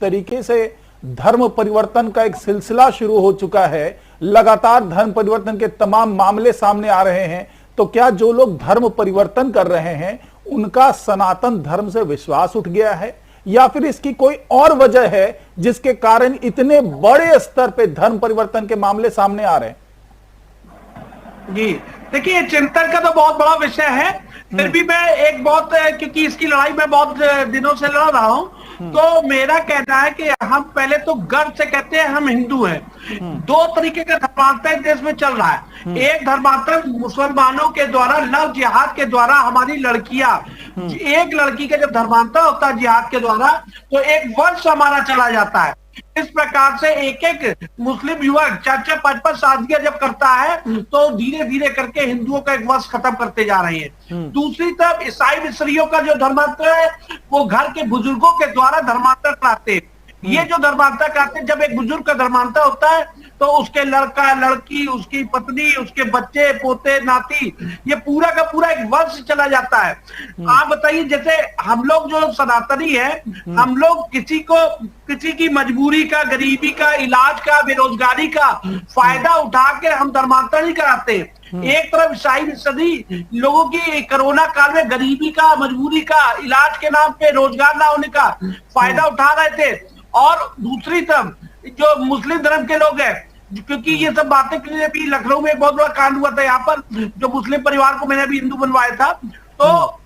तरीके से धर्म परिवर्तन का एक सिलसिला शुरू हो चुका है, लगातार धर्म परिवर्तन के तमाम मामले सामने आ रहे हैं, तो क्या जो लोग धर्म परिवर्तन कर रहे हैं उनका सनातन धर्म से विश्वास उठ गया है, या फिर इसकी कोई और वजह है जिसके कारण इतने बड़े स्तर पे धर्म परिवर्तन के मामले सामने आ रहे हैं? जी देखिए, चिंतन का तो बहुत बड़ा विषय है, फिर भी मैं एक बहुत, क्योंकि इसकी लड़ाई मैं बहुत दिनों से लड़ रहा हूं, तो मेरा कहना है कि हम पहले तो गर्व से कहते हैं हम हिंदू हैं। दो तरीके का धर्मांतर देश में चल रहा है। एक धर्मांतर मुसलमानों के द्वारा लव जिहाद के द्वारा हमारी लड़कियां, एक लड़की का जब धर्मांतर होता है जिहाद के द्वारा तो एक वंश हमारा चला जाता है। इस प्रकार से एक एक मुस्लिम युवक 4-4 5-5 शादियां जब करता है तो धीरे धीरे करके हिंदुओं का एक वंश खत्म करते जा रहे हैं। दूसरी तरफ ईसाई मिस्रियों का जो धर्मांतर है वो घर के बुजुर्गों के द्वारा धर्मांतर कराते हैं। ये जो धर्मांतर कराते हैं, जब एक बुजुर्ग का धर्मांतर होता है तो उसके लड़का लड़की, उसकी पत्नी, उसके बच्चे पोते नाती, ये पूरा का पूरा एक वंश चला जाता है। आप बताइए, जैसे हम लोग जो सनातनी है, हम लोग किसी की मजबूरी का, गरीबी का, इलाज का, बेरोजगारी का फायदा उठा के हम धर्मांतर नहीं कराते। एक तरफ ईसाई सदी लोगों की कोरोना काल में गरीबी का, मजबूरी का, इलाज के नाम पे रोजगार ना होने का फायदा उठा रहे थे, और दूसरी तरफ जो मुस्लिम धर्म के लोग हैं, क्योंकि ये सब बातें के लिए भी लखनऊ में एक बहुत बड़ा कांड हुआ था, यहाँ पर जो मुस्लिम परिवार को मैंने अभी हिंदू बनवाया था, तो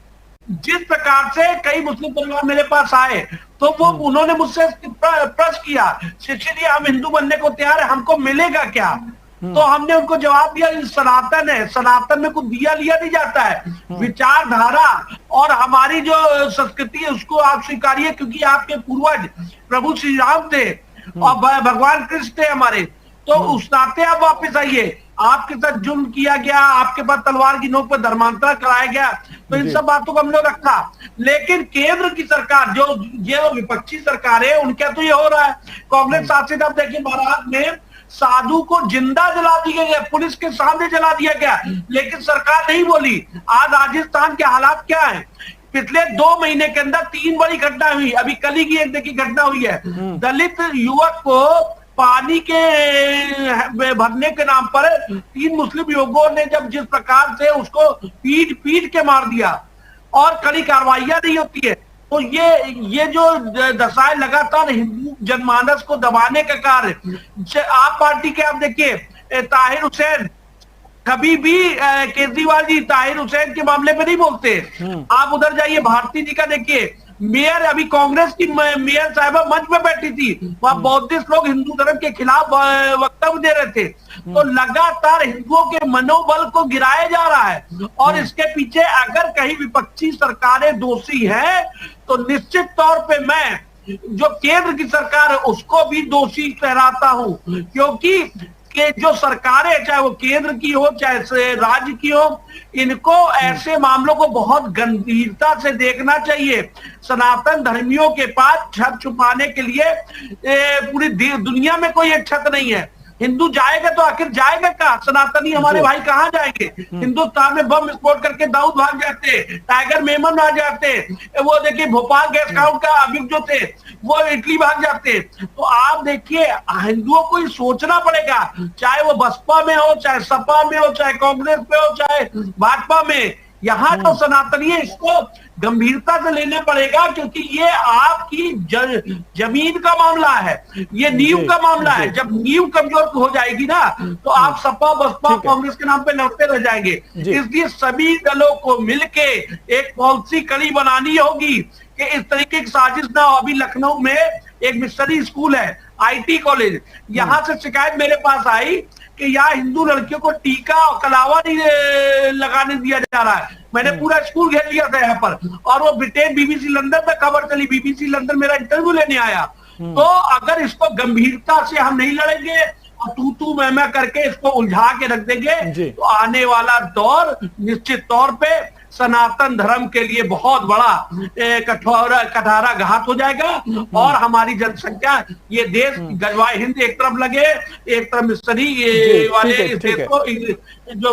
जिस प्रकार से कई मुस्लिम परिवार मेरे पास आए तो वो उन्होंने मुझसे प्रश्न किया, शिक्षित जी हम हिंदू बनने को तैयार है, हमको मिलेगा क्या? तो हमने उनको जवाब दिया, सनातन है, सनातन में कुछ दिया लिया नहीं जाता है, विचारधारा और हमारी जो संस्कृति है उसको आप स्वीकारिए, क्योंकि आपके पूर्वज प्रभु श्री राम थे और भगवान कृष्ण थे हमारे, तो उस नाते आप वापस आइए। आपके साथ जुल्म किया गया, आपके पास तलवार की नोक पर धर्मांतर कराया गया, तो इन सब बातों को हमने रखा। लेकिन केंद्र की सरकार, जो ये विपक्षी सरकार है, उनका तो ये हो रहा है। कांग्रेस शासित, आप देखिए महाराष्ट्र में साधु को जिंदा जला दिया गया, पुलिस के सामने जला दिया गया, लेकिन सरकार नहीं बोली। आज राजस्थान के हालात क्या है? पिछले 2 महीने के अंदर 3 बड़ी घटना हुई। अभी कल ही की एक देखिए घटना हुई है, दलित युवक को पानी के भरने के नाम पर 3 मुस्लिम युवकों ने जब जिस प्रकार से उसको पीट के मार दिया और कड़ी कार्रवाइयां नहीं होती है, तो ये जो दशाएं लगातार हिंदू जनमानस को दबाने का कार्य। आप पार्टी के आप देखिए ताहिर हुसैन, कभी भी केजरीवाल जी ताहिर हुसैन के मामले में नहीं बोलते। आप उधर जाइए, भारती जी का देखिए, मेयर, अभी कांग्रेस की मेयर साहिबा मंच में बैठी थी, वहां बौद्धिस्ट लोग हिंदू धर्म के खिलाफ वक्तव्य दे रहे थे। तो लगातार हिंदुओं के मनोबल को गिराया जा रहा है, और इसके पीछे अगर कहीं विपक्षी सरकारें दोषी हैं तो निश्चित तौर पे मैं जो केंद्र की सरकार है उसको भी दोषी ठहराता हूं, क्योंकि कि जो सरकारें, चाहे वो केंद्र की हो चाहे राज्य की हो, इनको ऐसे मामलों को बहुत गंभीरता से देखना चाहिए। सनातन धर्मियों के पास छत छुपाने के लिए पूरी दुनिया में कोई एक छत नहीं है। हिंदू जाएगा तो आखिर जाएगा कहाँ? सनातनी हमारे भाई कहाँ जाएंगे? हिंदुस्तान में बम विस्फोट करके दाऊद भाग जाते, टाइगर मेमन भाग जाते, वो देखिए भोपाल गैस काउंट का अभियुक्त जो थे वो इटली भाग जाते। तो आप देखिए, हिंदुओं को ही सोचना पड़ेगा, चाहे वो बसपा में हो, चाहे सपा में हो, चाहे कांग्रेस में हो, चाहे भाजपा में, यहाँ तो सनातनी है, इसको गंभीरता से लेना पड़ेगा, क्योंकि ये आपकी जमीन का मामला है, ये नींव का मामला है। जब नींव कमजोर हो जाएगी ना तो आप सपा बसपा कांग्रेस के नाम पे लड़ते रह जाएंगे। इसलिए सभी दलों को मिलके एक पॉलिसी कड़ी बनानी होगी कि इस तरीके की साजिश ना हो। अभी लखनऊ में एक मिशनरी स्कूल है, IT कॉलेज, यहाँ से शिकायत मेरे पास आई कि यहाँ हिंदू लड़कियों को टीका और कलावा नहीं लगाने दिया जा रहा है। मैंने पूरा स्कूल घेर लिया था यहाँ पर, और वो ब्रिटेन BBC लंदन में खबर चली, BBC लंदन मेरा इंटरव्यू लेने आया। तो अगर इसको गंभीरता से हम नहीं लड़ेंगे और तू मैं करके इसको उलझा के रख देंगे तो आने वाला दौर निश्चित तौर पे सनातन धर्म के लिए बहुत बड़ा कठारा घात हो जाएगा, और हमारी जनसंख्या, ये देश गजवाए हिंद एक तरफ लगे, एक तरफ मिस्री वाले इस देश को जो